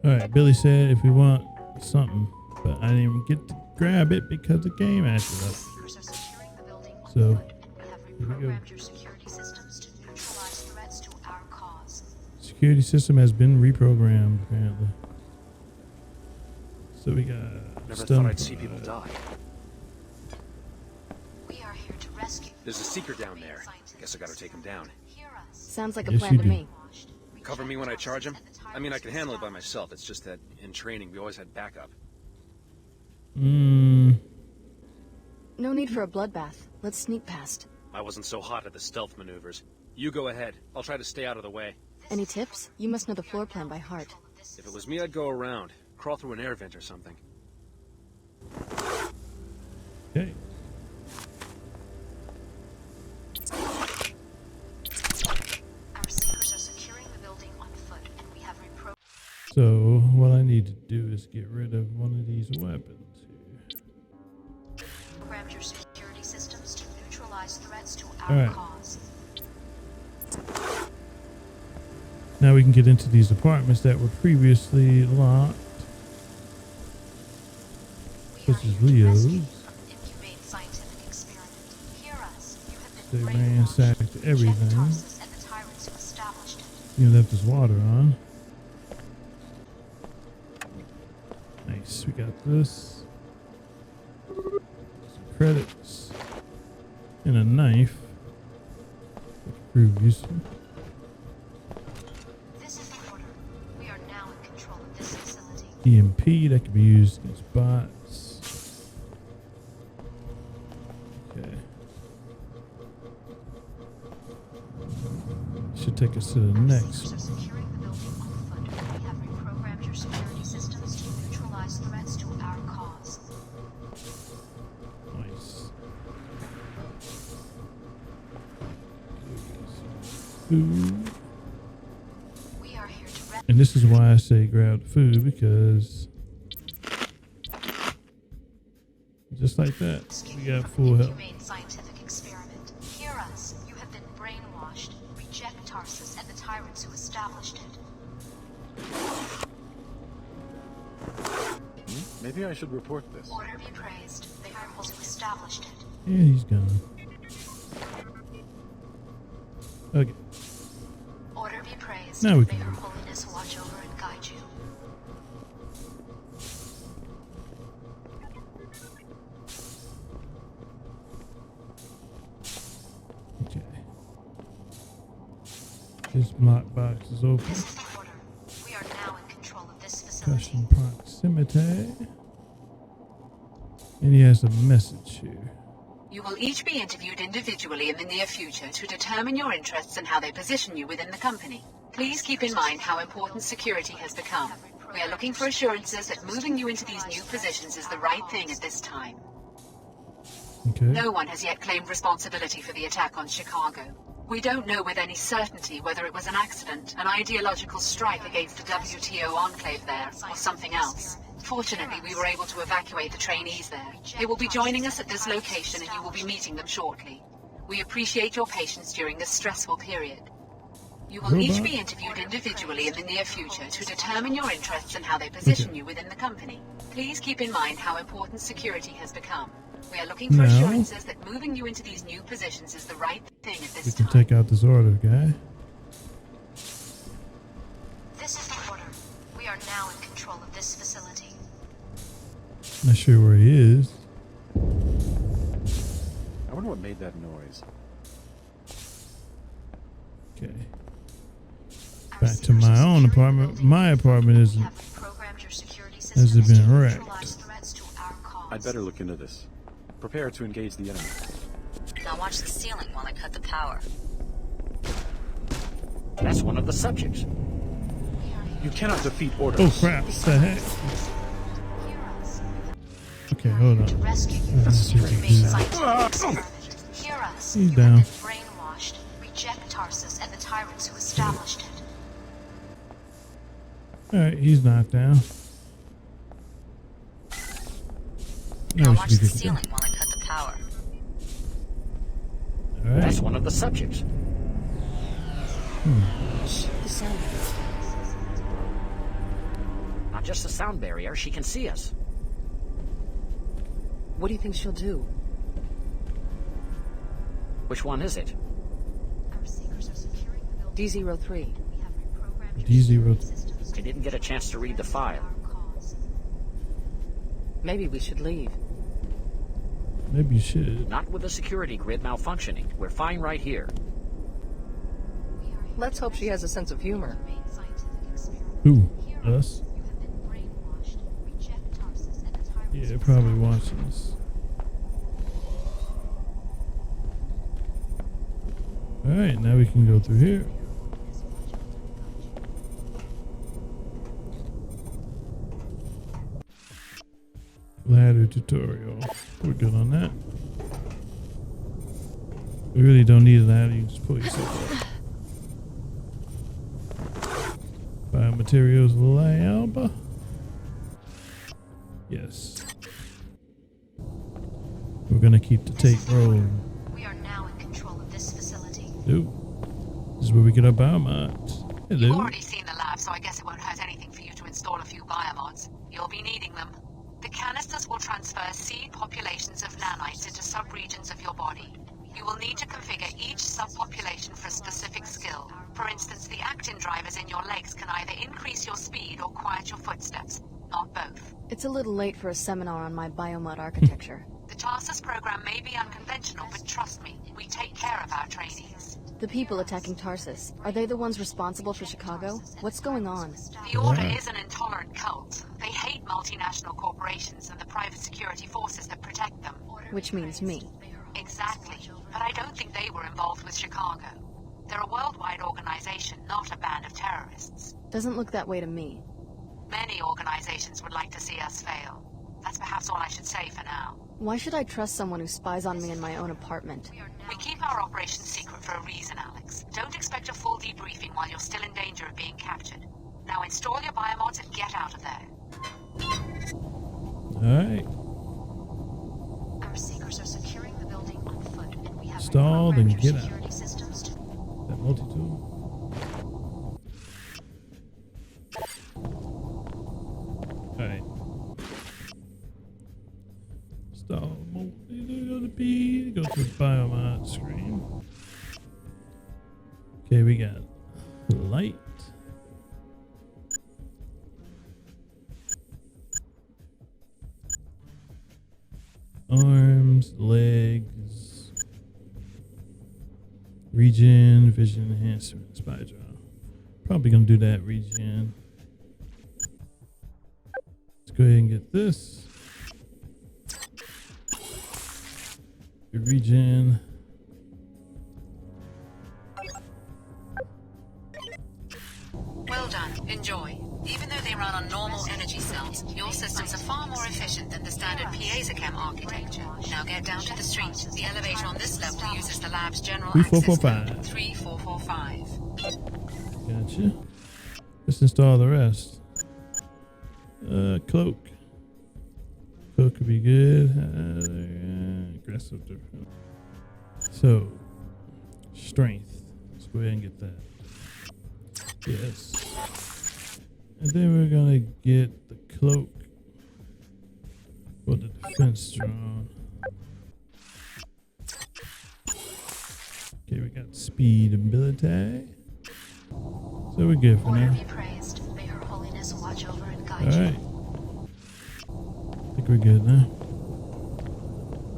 Alright, Billy said if we want something, but I didn't even get to grab it because the game acted up. So, here we go. Security system has been reprogrammed, apparently. So we got... Never thought I'd see people die. We are here to rescue. There's a seeker down there. I guess I gotta take him down. Sounds like a plan to me. Cover me when I charge him? I mean, I can handle it by myself. It's just that in training, we always had backup. No need for a bloodbath. Let's sneak past. I wasn't so hot at the stealth maneuvers. You go ahead. I'll try to stay out of the way. Any tips? You must know the floor plan by heart. If it was me, I'd go around. Crawl through an air vent or something. Okay. Our seekers are securing the building on foot, and we have So what I need to do is get rid of one of these weapons here. programmed your security systems to neutralize threats to our cause. Now we can get into these apartments that were previously locked. This is Leo's. They ransacked everything. He left his water on. Nice, we got this. Some credits. And a knife. Which proved useful. This is the order. We are now in control of this facility. EMP that can be used against bots. Okay. Should take us to the next one. Securing the building on foot. We have reprogrammed your security systems to neutralize threats to our cause. Nice. Food. We are here to And this is why I say grab the food, because just like that, we got full health. humane scientific experiment. Hear us. You have been brainwashed. Reject Tarsus and the tyrants who established it. Maybe I should report this. Order be praised. The tyrants who established it. And he's gone. Okay. Order be praised. Now we May can her move. holiness watch over and guide you. Okay. This block box is open. This is the order. We are now in control of this facility. Custom proximity. And he has a message here. You will each be interviewed individually in the near future to determine your interests and how they position you within the company. Please keep in mind how important security has become. We are looking for assurances that moving you into these new positions is the right thing at this time. Okay. No one has yet claimed responsibility for the attack on Chicago. We don't know with any certainty whether it was an accident, an ideological strike against the WTO enclave there, or something else. Fortunately, we were able to evacuate the trainees there. They will be joining us at this location and you will be meeting them shortly. We appreciate your patience during this stressful period. You will each be interviewed individually in the near future to determine your interests and how they position you within the company. Please keep in mind how important security has become. We are looking for assurances that moving you into these new positions is the right thing at this We time. can take out this order, guy. This is the order. We are now in control of this facility. Not sure where he is. I wonder what made that noise. Okay. Back to my own apartment. My apartment isn't. Has it been wrecked? I'd better look into this. Prepare to engage the enemy. Now watch the ceiling while I cut the power. That's one of the subjects. You cannot defeat orders. Oh crap! What the heck? Okay, hold on. He's down. Brainwashed. Reject Tarsus and the tyrants who established it. Alright, he's knocked down. Now we watch should the be good to go. ceiling while I cut the power. Alright. That's one of the subjects. The sound. just a sound barrier, she can see us. What do you think she'll do? Which one is it? Our seekers are securing the building. D03. We have reprogrammed your security D0. systems to I didn't get a chance to read the file. our cause. Maybe we should leave. Maybe you should. Not with the security grid malfunctioning. We're fine right here. We are here Let's to hope she has a sense of humor. main scientific experiment. Who? Hear Us? You have been brainwashed. Reject Tarsus and the tyrants Yeah, who probably established watching this. Alright, now we can go through here. Ladder tutorial. We're good on that. We really don't need a ladder, you can just pull yourself up. Biomaterials lab. Yes. We're gonna keep the tape rolling. We are now in control of this facility. Ooh. This is where we get our biomods. You've Hello. already seen the lab, so I guess it won't hurt anything for you to install a few biomods. You'll be needing them. The canisters will transfer seed populations of nanites into subregions of your body. You will need to configure each subpopulation for a specific skill. For instance, the actin drivers in your legs can either increase your speed or quiet your footsteps, not both. It's a little late for a seminar on my biomod architecture. The Tarsus program may be unconventional, but trust me, we take care of our trainees. The people attacking Tarsus, are they the ones responsible for Chicago? What's going on? The Order is an intolerant cult. They hate multinational corporations and the private security forces that protect them. Which means me. Exactly. But I don't think they were involved with Chicago. They're a worldwide organization, not a band of terrorists. Doesn't look that way to me. Many organizations would like to see us fail. That's perhaps all I should say for now. Why should I trust someone who spies on me in my own apartment? We keep our operation secret for a reason, Alex. Don't expect a full debriefing while you're still in danger of being captured. Now install your biomods and get out of there. Alright. Our seekers are securing the building on foot, and we have Installed and reprogrammed your get out. security systems to That multi-tool. Alright. Install multi-tool, go to B, go to the biomod screen. Okay, we got light. Arms, legs, regen, vision enhancement, spy draw. Probably gonna do that regen. Let's go ahead and get this. Regen. Well done. Enjoy. Even though they run on normal energy cells, your systems are far more efficient than the standard PASACAM architecture. Now get down to the street. The elevator on this level uses the lab's general access 3445. code 3445. Gotcha. Let's install the rest. Cloak. Cloak could be good. Aggressive. So, strength. Let's go ahead and get that. Yes. And then we're gonna get the cloak for the defense drone. Okay, we got speed ability. So we're good for Order now. be praised. May her holiness watch over and guide Alright. I think we're good now.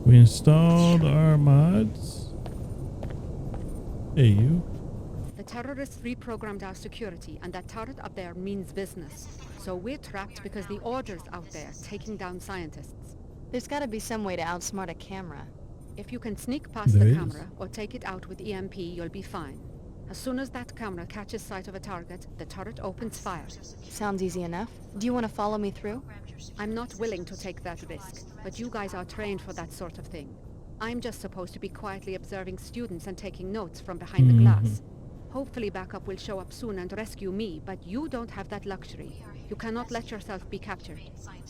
We installed our mods. Hey, you. The terrorists reprogrammed our security, and that turret up there means business. So we're trapped because the Order's out there, taking down scientists. There's gotta be some way to outsmart a camera. If you can sneak past There the is. camera, or take it out with EMP, you'll be fine. As soon as that camera catches sight of a target, the turret opens fire. Sounds easy enough. Do you want to follow me through? I'm not willing to take that risk, but you guys are trained for that sort of thing. I'm just supposed to be quietly observing students and taking notes from behind the glass. Hopefully backup will show up soon and rescue me, but you don't have that luxury. You cannot let yourself be captured.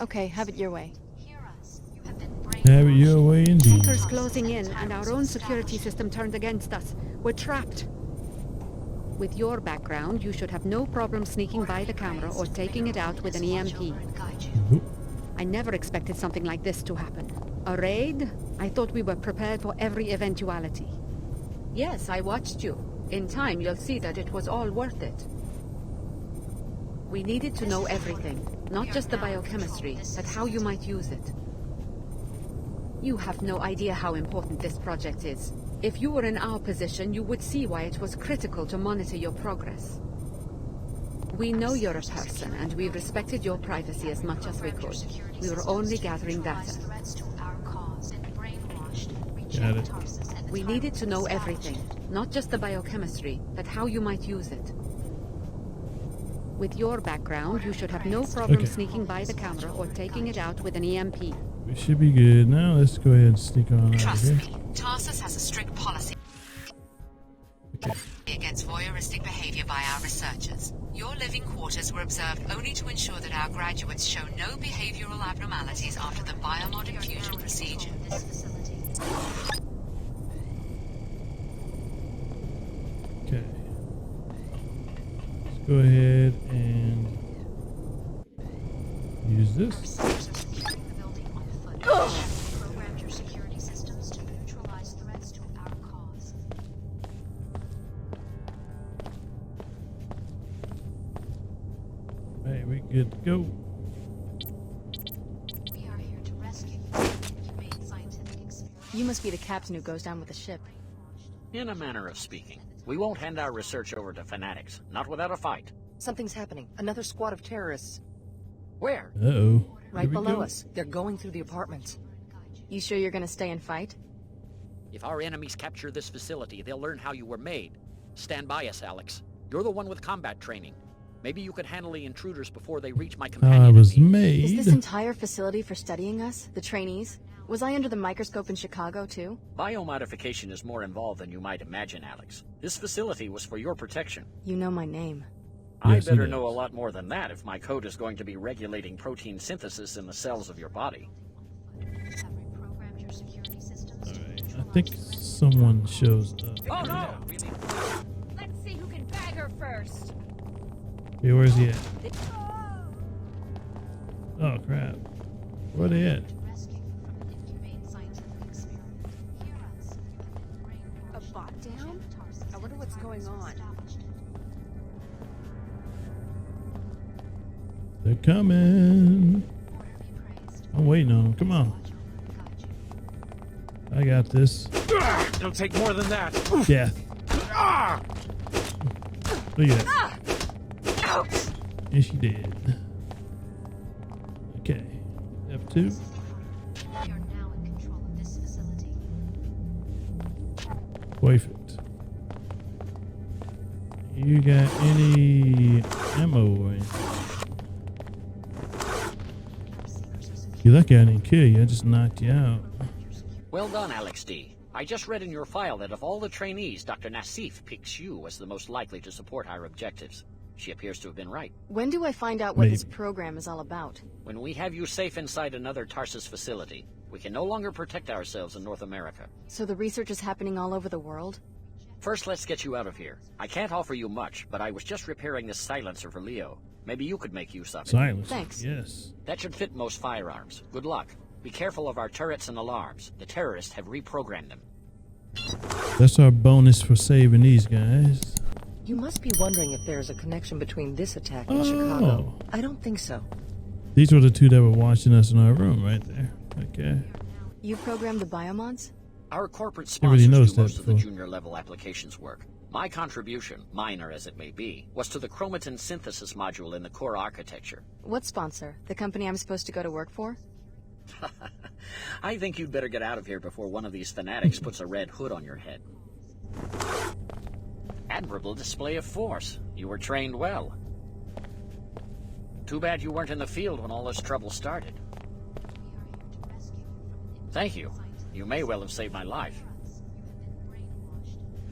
Okay, have it your way. Hear us. You have been Have it your way indeed. Hackers closing in, and our own security system turned against us. We're trapped. With your background, you should have no problem sneaking by the camera or taking it out with an EMP. I never expected something like this to happen. A raid? I thought we were prepared for every eventuality. Yes, I watched you. In time, you'll see that it was all worth it. We needed to know everything, not just the biochemistry, but how you might use it. You have no idea how important this project is. If you were in our position, you would see why it was critical to monitor your progress. We know you're a person, and we respected your privacy as much as we could. We were only gathering data. Got it. We needed to know everything, not just the biochemistry, but how you might use it. With your background, you should have no problem sneaking by the camera or taking it out with an EMP. We should be good. Now let's go ahead and sneak on out of Trust here. me, Tarsus has a strict policy against voyeuristic behavior by our researchers. Your living quarters were observed only to ensure that our graduates show no behavioral abnormalities after the biomod infusion procedure. Okay. Let's go ahead and use this. Programmed your security systems to neutralize threats to our cause. Hey, we good to go. We are here to rescue you. Humane scientific experiment. You must be the captain who goes down with the ship. In a manner of speaking. We won't hand our research over to fanatics, not without a fight. Something's happening. Another squad of terrorists. Where? Uh-oh. Right below us. They're going through the apartments. You sure you're gonna stay and fight? If our enemies capture this facility, they'll learn how you were made. Stand by us, Alex. You're the one with combat training. Maybe you could handle the intruders before they reach my companion. I was and me. made. Is this entire facility for studying us, the trainees? Was I under the microscope in Chicago, too? Biomodification is more involved than you might imagine, Alex. This facility was for your protection. You know my name. I Yes, he better does. know a lot more than that if my code is going to be regulating protein synthesis in the cells of your body. Have reprogrammed your security systems to Alright, I think someone shows up. Oh no! Let's see who can bag her first. Okay, where's he at? Oh, crap. Where they at? rescue you from an inhumane scientific experiment. Hear us. A bot down? I wonder what's going on. They're coming. I'm waiting on them. Come on. I got this. Don't take more than that. Death. Look at that. And she did. Okay. F2. We are now in control of this facility. Perfect. You got any ammo? You're lucky I didn't kill you. I just knocked you out. Well done, Alex D. I just read in your file that of all the trainees, Dr. Nassif picks you as the most likely to support our objectives. She appears to have been right. When do I find out what this program is all about? When we have you safe inside another Tarsus facility, we can no longer protect ourselves in North America. So the research is happening all over the world? First, let's get you out of here. I can't offer you much, but I was just repairing this silencer for Leo. Maybe you could make use of it. Silence. Thanks. Yes. That should fit most firearms. Good luck. Be careful of our turrets and alarms. The terrorists have reprogrammed them. That's our bonus for saving these guys. You must be wondering if there's a connection between this attack and Chicago. I don't think so. These were the two that were watching us in our room right there. Okay. You programmed the Biomods? Our corporate Everybody sponsors knows do that most of the before. junior level applications work. My contribution, minor as it may be, was to the chromatin synthesis module in the core architecture. What sponsor? The company I'm supposed to go to work for? I think you'd better get out of here before one of these fanatics puts a red hood on your head. Admirable display of force. You were trained well. Too bad you weren't in the field when all this trouble started. Thank you. You may well have saved my life.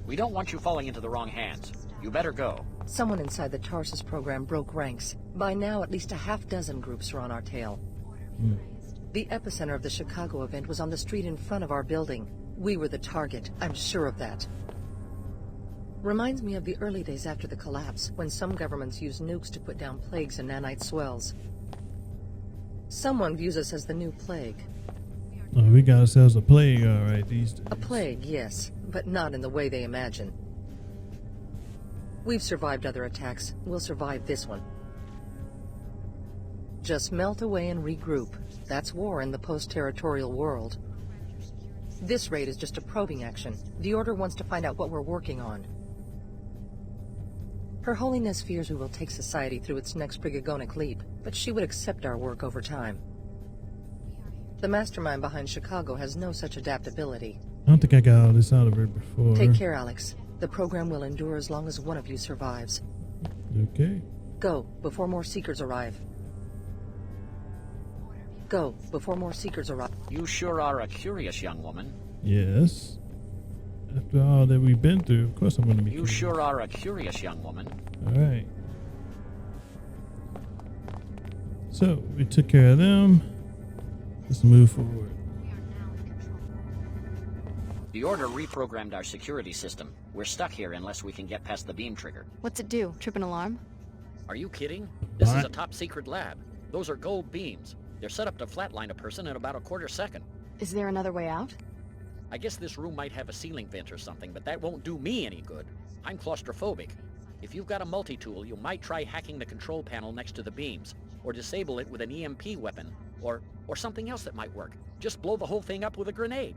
We don't want you falling into the wrong hands. You better go. Someone inside the Tarsus program broke ranks. By now, at least a half-dozen groups are on our tail. The epicenter of the Chicago event was on the street in front of our building. We were the target. I'm sure of that. Reminds me of the early days after the collapse, when some governments used nukes to put down plagues and nanite swells. Someone views us as the new plague. Oh, we got ourselves a plague, all right, these days. A plague, yes, but not in the way they imagine. We've survived other attacks. We'll survive this one. Just melt away and regroup. That's war in the post-territorial world. This raid is just a probing action. The Order wants to find out what we're working on. Her Holiness fears we will take society through its next brigagonic leap, but she would accept our work over time. The mastermind behind Chicago has no such adaptability. I don't think I got all this out of her before. Take care, Alex. The program will endure as long as one of you survives. Okay. Go, before more Seekers arrive. Go, before more Seekers arrive. You sure are a curious young woman. Yes. After all that we've been through, of course I'm going to be You curious. sure are a curious young woman. All right. So, we took care of them. Let's move forward. The Order reprogrammed our security system. We're stuck here unless we can get past the beam trigger. What's it do? Trip an alarm? Are you kidding? This is What? a top secret lab. Those are gold beams. They're set up to flatline a person in about a quarter second. Is there another way out? I guess this room might have a ceiling vent or something, but that won't do me any good. I'm claustrophobic. If you've got a multi-tool, you might try hacking the control panel next to the beams, or disable it with an EMP weapon, or something else that might work. Just blow the whole thing up with a grenade.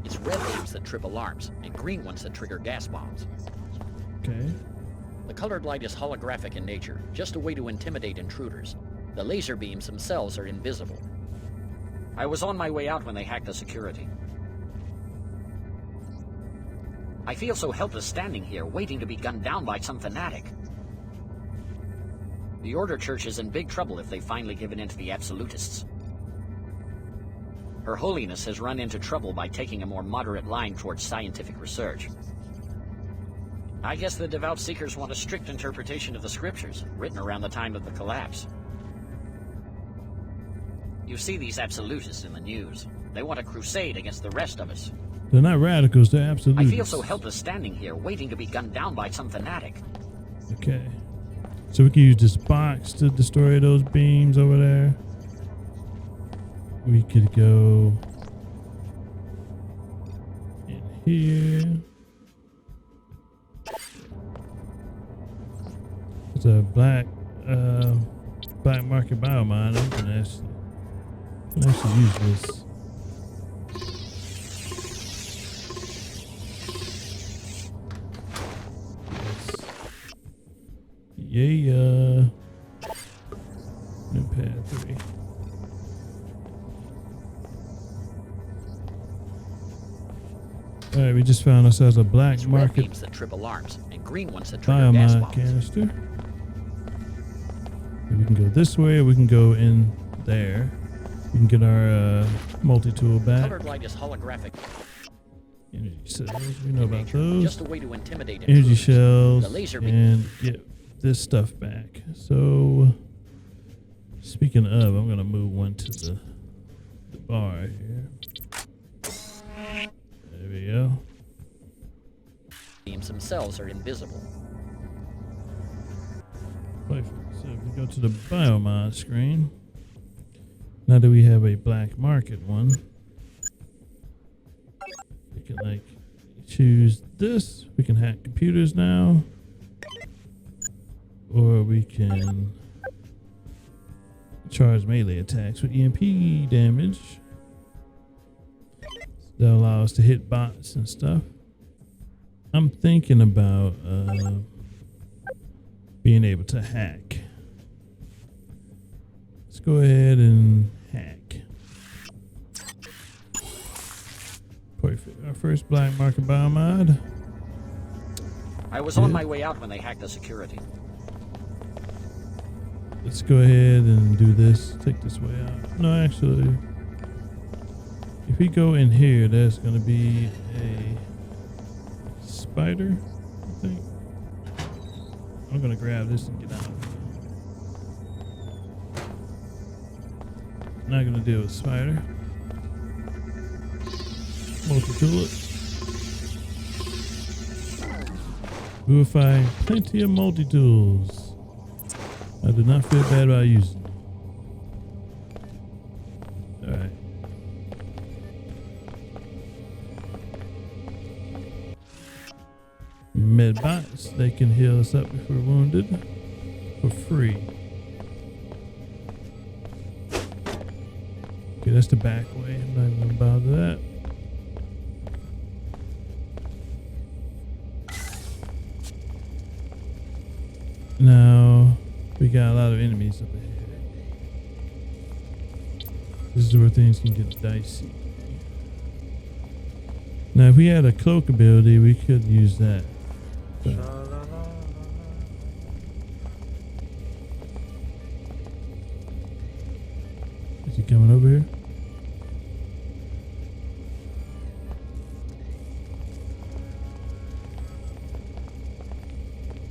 It's red beams that trip alarms, and green ones that trigger gas bombs. Okay. The colored light is holographic in nature, just a way to intimidate intruders. The laser beams themselves are invisible. I was on my way out when they hacked the security. I feel so helpless standing here, waiting to be gunned down by some fanatic. The Order Church is in big trouble if they've finally given in to the absolutists. Her Holiness has run into trouble by taking a more moderate line towards scientific research. I guess the devout seekers want a strict interpretation of the scriptures, written around the time of the collapse. You see these absolutists in the news. They want a crusade against the rest of us. They're not radicals, they're absolutists. I feel so helpless standing here, waiting to be gunned down by some fanatic. Okay. So we can use this box to destroy those beams over there. We could go in here. It's a black market biomod. I'm gonna actually use this. Yeah. New pad 3. Alright, we just found ourselves a black It's red market beams that trip alarms, and green ones that trigger gas biomod bombs. canister. We can go this way, or we can go in there. We can get our multi-tool back. Colored light is holographic. Energy cells, we know about those. Just a way to intimidate Energy intruders. shells The laser beam. and get this stuff back. So, speaking of, I'm gonna move one to the bar here. There we go. Beams themselves are invisible. Perfect. So if we go to the Biomod screen, now that we have a black market one, we can like choose this. We can hack computers now, or we can charge melee attacks with EMP damage. That'll allow us to hit bots and stuff. I'm thinking about being able to hack. Let's go ahead and hack. Perfect. Our first black market biomod. I was on my way out when they hacked the security. Let's go ahead and do this. Take this way out. No, actually, if we go in here, there's going to be a spider, I think. I'm going to grab this and get out. Not going to deal with spider. Multi-tool it. We will find plenty of multi-tools. I do not feel bad about using them. Alright. Medbots, they can heal us up if we're wounded for free. Okay, that's the back way. I'm not even gonna bother that. Now we got a lot of enemies up ahead. This is where things can get dicey. Now if we had a cloak ability, we could use that. But is he coming over here?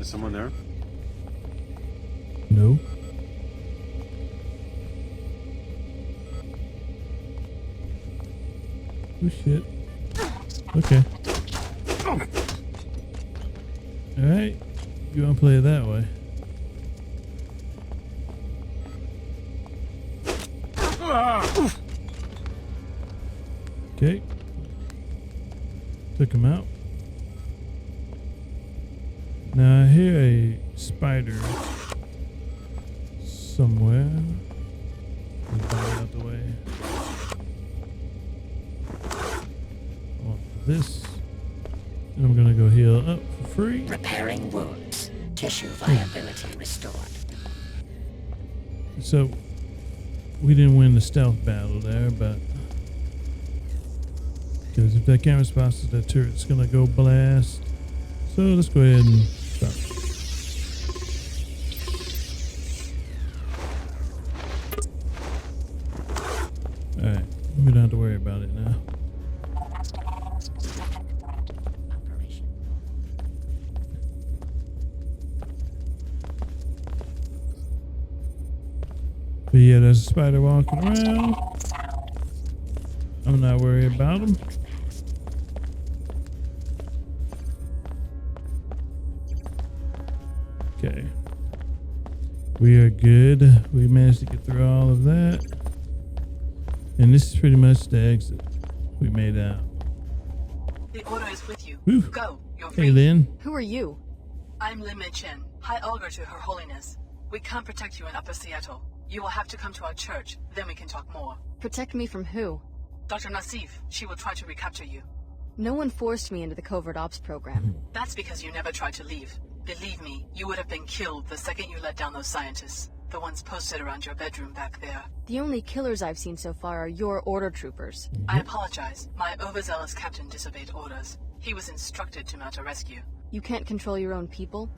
Is someone there? No. Oh shit. Okay. Alright. You wanna play it that way? Okay. Took him out. Now I hear a spider somewhere. Move that out the way. I want this. And I'm gonna go heal up for free. Repairing wounds. Tissue viability restored. So we didn't win the stealth battle there, but because if that camera spots that turret's gonna go blast. So let's go ahead and stop. Alright, we don't have to worry about it now. But yeah, there's a spider walking around. I'm not worried about him. Okay. We are good. We managed to get through all of that. And this is pretty much the exit we made out. The order is with you. Whew. Go. You're Hey, free. Lynn. Who are you? I'm Lin Mei Chen, High Algar to Her Holiness. We can't protect you in Upper Seattle. You will have to come to our church, then we can talk more. Protect me from who? Dr. Nassif, she will try to recapture you. No one forced me into the covert ops program. That's because you never tried to leave. Believe me, you would have been killed the second you let down those scientists. The ones posted around your bedroom back there. The only killers I've seen so far are your order troopers. I apologize. My overzealous captain disobeyed orders. He was instructed to mount a rescue. You can't control your own people?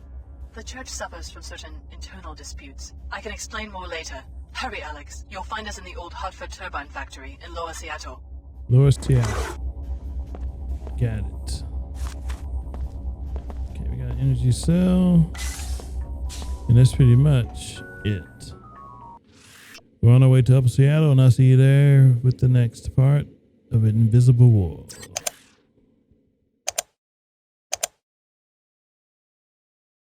The church suffers from certain internal disputes. I can explain more later. Hurry, Alex. You'll find us in the old Hartford turbine factory in Lower Seattle. Lower Seattle. Got it. Okay, we got an energy cell. And that's pretty much it. We're on our way to Upper Seattle, and I'll see you there with the next part of Invisible War.